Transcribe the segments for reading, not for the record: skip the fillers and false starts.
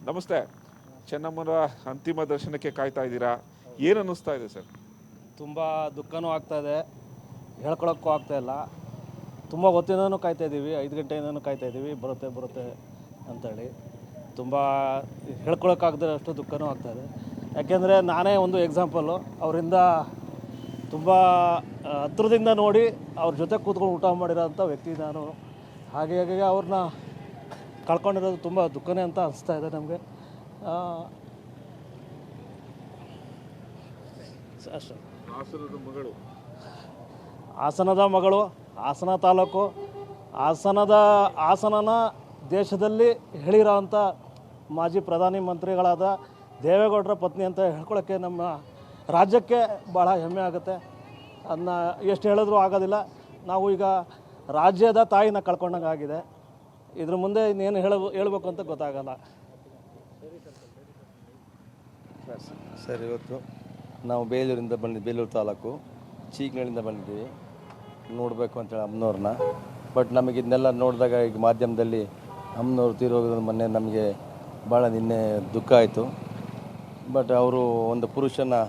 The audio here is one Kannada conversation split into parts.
ನಮಸ್ತೆ. ಚೆನ್ನಮ್ಮನ ಅಂತಿಮ ದರ್ಶನಕ್ಕೆ ಕಾಯ್ತಾ ಇದ್ದೀರಾ, ಏನು ಅನ್ನಿಸ್ತಾ ಇದೆ ಸರ್? ತುಂಬ ದುಃಖನೂ ಆಗ್ತಾಯಿದೆ, ಹೇಳ್ಕೊಳಕ್ಕೂ ಆಗ್ತಾಯಿಲ್ಲ. ತುಂಬ ಹೊತ್ತಿಂದನೂ ಕಾಯ್ತಾ ಇದ್ದೀವಿ, 5 ಗಂಟೆಯಿಂದನೂ ಕಾಯ್ತಾ ಇದ್ದೀವಿ, ಬರುತ್ತೆ ಅಂತೇಳಿ. ತುಂಬ ಹೇಳ್ಕೊಳಕ್ಕಾಗದೆ ಅಷ್ಟು ದುಃಖನೂ ಆಗ್ತಾಯಿದೆ. ಯಾಕೆಂದರೆ ನಾನೇ ಒಂದು ಎಕ್ಸಾಂಪಲ್ಲು. ಅವರಿಂದ ತುಂಬ ಹತ್ರದಿಂದ ನೋಡಿ ಅವ್ರ ಜೊತೆ ಕೂತ್ಕೊಂಡು ಊಟ ಮಾಡಿರೋಂಥ ವ್ಯಕ್ತಿ ನಾನು. ಹಾಗಾಗಿ ಅವ್ರನ್ನ ಕಳ್ಕೊಂಡಿರೋದು ತುಂಬ ದುಃಖನೇ ಅಂತ ಅನಿಸ್ತಾ ಇದೆ ನಮಗೆ. ಅಷ್ಟೇ. ಹಾಸನದ ಮಗಳು, ಹಾಸನದ ಮಗಳು, ಹಾಸನ ತಾಲೂಕು, ಹಾಸನನ ದೇಶದಲ್ಲಿ ಹೇಳಿರೋವಂಥ ಮಾಜಿ ಪ್ರಧಾನಿ ಮಂತ್ರಿಗಳಾದ ದೇವೇಗೌಡರ ಪತ್ನಿ ಅಂತ ಹೇಳ್ಕೊಳ್ಳೋಕ್ಕೆ ನಮ್ಮ ರಾಜ್ಯಕ್ಕೆ ಭಾಳ ಹೆಮ್ಮೆ ಆಗುತ್ತೆ. ಅದನ್ನ ಎಷ್ಟು ಹೇಳಿದ್ರೂ ಆಗೋದಿಲ್ಲ. ನಾವು ಈಗ ರಾಜ್ಯದ ತಾಯಿನ ಕಳ್ಕೊಂಡಂಗೆ ಆಗಿದೆ. ಇದ್ರ ಮುಂದೆ ಇನ್ನೇನು ಹೇಳಬೇಕು ಅಂತ ಗೊತ್ತಾಗಲ್ಲ. ಸರ್, ಇವತ್ತು ನಾವು ಬೇಲೂರು ತಾಲೂಕು ಚೀಕ್ನಳ್ಳಿಯಿಂದ ಬಂದಿದ್ದೀವಿ ನೋಡಬೇಕು ಅಂತೇಳಿ ಅಮ್ಮನವ್ರನ್ನ. ಬಟ್ ನಮಗೆ ಇದನ್ನೆಲ್ಲ ನೋಡಿದಾಗ ಈಗ ಮಾಧ್ಯಮದಲ್ಲಿ ಅಮ್ಮನವ್ರು ತೀರೋಗೋದ್ರ ಮೊನ್ನೆ ನಮಗೆ ಭಾಳ ನಿನ್ನೆ ದುಃಖ ಆಯಿತು. ಬಟ್ ಅವರು ಒಂದು ಪುರುಷನ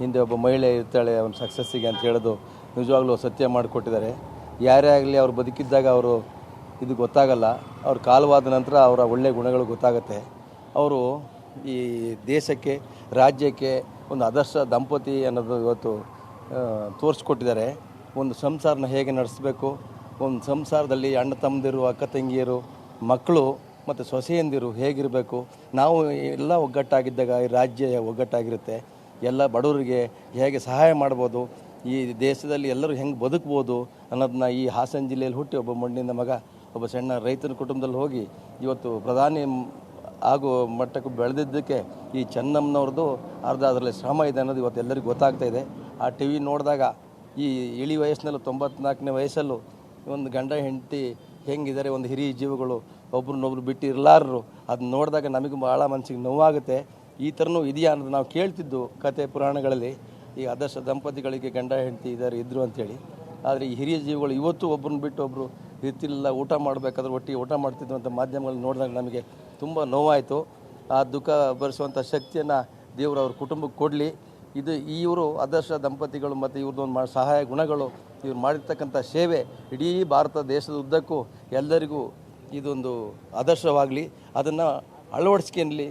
ಹಿಂದೆ ಒಬ್ಬ ಮಹಿಳೆ ಇರ್ತಾಳೆ ಅವನ ಸಕ್ಸಸ್ಸಿಗೆ ಅಂತ ಹೇಳೋದು ನಿಜವಾಗ್ಲೂ ಸತ್ಯ ಮಾಡಿಕೊಟ್ಟಿದ್ದಾರೆ. ಯಾರೇ ಆಗಲಿ ಅವ್ರು ಬದುಕಿದ್ದಾಗ ಅವರು ಇದು ಗೊತ್ತಾಗಲ್ಲ, ಅವ್ರ ಕಾಲವಾದ ನಂತರ ಅವರ ಒಳ್ಳೆಯ ಗುಣಗಳು ಗೊತ್ತಾಗುತ್ತೆ. ಅವರು ಈ ದೇಶಕ್ಕೆ, ರಾಜ್ಯಕ್ಕೆ ಒಂದು ಆದರ್ಶ ದಂಪತಿ ಅನ್ನೋದು ಇವತ್ತು ತೋರಿಸ್ಕೊಟ್ಟಿದ್ದಾರೆ. ಒಂದು ಸಂಸಾರನ ಹೇಗೆ ನಡೆಸಬೇಕು, ಒಂದು ಸಂಸಾರದಲ್ಲಿ ಅಣ್ಣ ತಮ್ಮದಿರು, ಅಕ್ಕ ತಂಗಿಯರು, ಮಕ್ಕಳು ಮತ್ತು ಸೊಸೆಯಂದಿರು ಹೇಗಿರಬೇಕು, ನಾವು ಎಲ್ಲ ಒಗ್ಗಟ್ಟಾಗಿದ್ದಾಗ ಈ ರಾಜ್ಯ ಒಗ್ಗಟ್ಟಾಗಿರುತ್ತೆ. ಎಲ್ಲ ಬಡವರಿಗೆ ಹೇಗೆ ಸಹಾಯ ಮಾಡ್ಬೋದು, ಈ ದೇಶದಲ್ಲಿ ಎಲ್ಲರೂ ಹೆಂಗೆ ಬದುಕ್ಬೋದು ಅನ್ನೋದನ್ನ ಈ ಹಾಸನ ಜಿಲ್ಲೆಯಲ್ಲಿ ಹುಟ್ಟಿ ಒಬ್ಬ ಮಣ್ಣಿನ ಮಗ, ಒಬ್ಬ ಸಣ್ಣ ರೈತನ ಕುಟುಂಬದಲ್ಲಿ ಹೋಗಿ ಇವತ್ತು ಪ್ರಧಾನಿ ಆಗೋ ಮಟ್ಟಕ್ಕೆ ಬೆಳೆದಿದ್ದಕ್ಕೆ ಈ ಚೆನ್ನಮ್ಮನವ್ರದ್ದು ಅರ್ಧ ಅದರಲ್ಲಿ ಶ್ರಮ ಇದೆ ಅನ್ನೋದು ಇವತ್ತು ಎಲ್ಲರಿಗೂ ಗೊತ್ತಾಗ್ತಾ ಇದೆ. ಆ ಟಿ ವಿ ನೋಡಿದಾಗ ಈ ಇಳಿ ವಯಸ್ಸಿನಲ್ಲೂ 94ನೇ ವಯಸ್ಸಲ್ಲೂ ಒಂದು ಗಂಡ ಹೆಂಡತಿ ಹೆಂಗಿದ್ದಾರೆ, ಒಂದು ಹಿರಿಯ ಜೀವಗಳು ಒಬ್ರನ್ನೊಬ್ರು ಬಿಟ್ಟು ಇರಲಾರರು, ಅದನ್ನ ನೋಡಿದಾಗ ನಮಗೂ ಭಾಳ ಮನಸ್ಸಿಗೆ ನೋವಾಗುತ್ತೆ. ಈ ಥರನೂ ಇದೆಯಾ ಅನ್ನೋದು ನಾವು ಕೇಳ್ತಿದ್ದು ಕತೆ ಪುರಾಣಗಳಲ್ಲಿ, ಈ ಆದರ್ಶ ದಂಪತಿಗಳಿಗೆ ಗಂಡ ಹೆಂಡತಿ ಇದ್ದರು ಅಂಥೇಳಿ. ಆದರೆ ಈ ಹಿರಿಯ ಜೀವಿಗಳು ಇವತ್ತು ಒಬ್ಬರನ್ನ ಬಿಟ್ಟು ಒಬ್ಬರು ಇರ್ತಿಲ್ಲ, ಊಟ ಮಾಡಬೇಕಾದ್ರೆ ಒಟ್ಟಿಗೆ ಊಟ ಮಾಡ್ತಿದ್ರು ಅಂತ ಮಾಧ್ಯಮಗಳಲ್ಲಿ ನೋಡಿದಾಗ ನಮಗೆ ತುಂಬ ನೋವಾಯಿತು. ಆ ದುಃಖ ಭರಿಸುವಂಥ ಶಕ್ತಿಯನ್ನು ದೇವರು ಅವ್ರ ಕುಟುಂಬಕ್ಕೆ ಕೊಡಲಿ. ಇವರು ಆದರ್ಶ ದಂಪತಿಗಳು ಮತ್ತು ಇವ್ರದ್ದೊಂದು ಸಹಾಯ ಗುಣಗಳು, ಇವ್ರು ಮಾಡಿರ್ತಕ್ಕಂಥ ಸೇವೆ ಇಡೀ ಭಾರತ ದೇಶದ ಉದ್ದಕ್ಕೂ ಎಲ್ಲರಿಗೂ ಇದೊಂದು ಆದರ್ಶವಾಗಲಿ. ಅದನ್ನು ಅಳವಡಿಸ್ಕೊಳ್ಳಿ,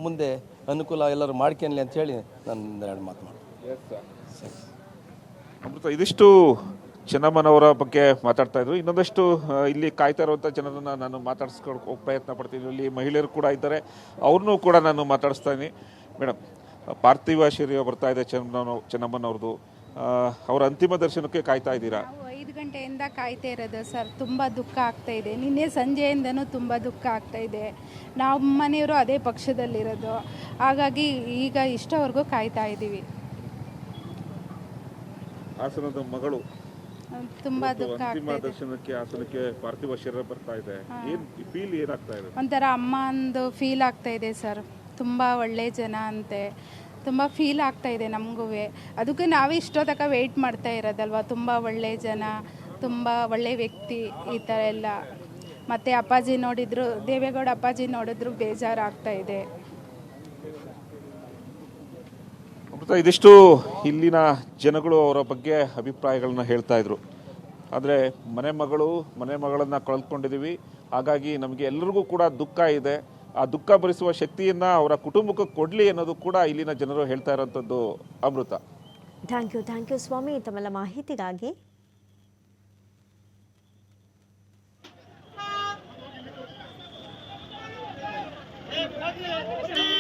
ಮುಂದೆ ಅನುಕೂಲ ಎಲ್ಲರೂ ಮಾಡ್ಕೊಳ್ಳಿ ಅಂಥೇಳಿ ನಾನು ಎರಡು ಮಾತು ಮಾಡ್ತೀನಿ. ಅಮೃತ, ಇದಿಷ್ಟು ಚೆನ್ನಮ್ಮನವರ ಬಗ್ಗೆ ಮಾತಾಡ್ತಾ ಇದ್ರು. ಇನ್ನೊಂದಷ್ಟು ಇಲ್ಲಿ ಕಾಯ್ತಾ ಇರುವಂಥ ಜನರನ್ನು ನಾನು ಮಾತಾಡಿಸ್ಕೊಳ್ಳೋಕೆ ಪ್ರಯತ್ನ ಪಡ್ತೀನಿ. ಇಲ್ಲಿ ಮಹಿಳೆಯರು ಕೂಡ ಇದ್ದಾರೆ, ಅವ್ರನ್ನೂ ಕೂಡ ನಾನು ಮಾತಾಡಿಸ್ತಾ ಇದ್ದೀನಿ. ಮೇಡಮ್, ಪಾರ್ಥಿವ ಶರೀರ ಬರ್ತಾ ಇದೆ ಚೆನ್ನಮ್ಮನವ್ರದ್ದು, ಅವರ ಅಂತಿಮ ದರ್ಶನಕ್ಕೆ ಕಾಯ್ತಾ ಇದ್ದೀರಾ? ನಾವು 5 ಗಂಟೆಯಿಂದ ಕಾಯ್ತಾ ಇರೋದು ಸರ್. ತುಂಬ ದುಃಖ ಆಗ್ತಾ ಇದೆ. ನಿನ್ನೆ ಸಂಜೆಯಿಂದನೂ ತುಂಬ ದುಃಖ ಆಗ್ತಾ ಇದೆ. ನಮ್ಮ ಮನೆಯವರು ಅದೇ ಪಕ್ಷದಲ್ಲಿರೋದು, ಹಾಗಾಗಿ ಈಗ ಇಷ್ಟವರೆಗೂ ಕಾಯ್ತಾ ಇದ್ದೀವಿ. ಹಾಸನದ ಮಗಳು, ತುಂಬ ದುಃಖ ಅಂತಿಮ ಆಗ್ತಾ ಇದೆ. ದರ್ಶನಕ್ಕೆ ಹಾಸನಕ್ಕೆ ಪಾರ್ಥಿವ ಶರೀರ ಬರ್ತಾ ಇದೆ, ಫೀಲ್ ಏನಾಗ್ತಾ ಇದೆ? ಒಂಥರ ಅಮ್ಮ ಒಂದು ಫೀಲ್ ಆಗ್ತಾ ಇದೆ ಸರ್. ತುಂಬ ಒಳ್ಳೆ ಜನ ಅಂತೆ, ತುಂಬ ಫೀಲ್ ಆಗ್ತಾ ಇದೆ ನಮಗೂ. ಅದಕ್ಕೆ ನಾವೇ ಇಷ್ಟೊತ್ತಕ ವೆಯ್ಟ್ ಮಾಡ್ತಾ ಇರೋದಲ್ವ. ತುಂಬ ಒಳ್ಳೆ ಜನ, ತುಂಬ ಒಳ್ಳೆ ವ್ಯಕ್ತಿ, ಈ ಥರ ಎಲ್ಲ. ಮತ್ತು ಅಪ್ಪಾಜಿ ನೋಡಿದ್ರು, ದೇವೇಗೌಡ ಅಪ್ಪಾಜಿ ನೋಡಿದ್ರು ಬೇಜಾರಾಗ್ತಾ ಇದೆ. ಇದಿಷ್ಟು ಇಲ್ಲಿನ ಜನಗಳು ಅವರ ಬಗ್ಗೆ ಅಭಿಪ್ರಾಯಗಳನ್ನ ಹೇಳ್ತಾ ಇದ್ರು. ಆದರೆ ಮನೆ ಮಗಳನ್ನು ಕಳೆದುಕೊಂಡಿದ್ದೀವಿ, ಹಾಗಾಗಿ ನಮಗೆ ಎಲ್ಲರಿಗೂ ಕೂಡ ದುಃಖ ಇದೆ. ಆ ದುಃಖ ಭರಿಸುವ ಶಕ್ತಿಯನ್ನು ಅವರ ಕುಟುಂಬಕ್ಕೆ ಕೊಡಲಿ ಅನ್ನೋದು ಕೂಡ ಇಲ್ಲಿನ ಜನರು ಹೇಳ್ತಾ ಇರೋಂಥದ್ದು. ಅಮೃತ, ಥ್ಯಾಂಕ್ ಯು ಸ್ವಾಮಿ ತಮ್ಮೆಲ್ಲ ಮಾಹಿತಿಗಾಗಿ. Hey,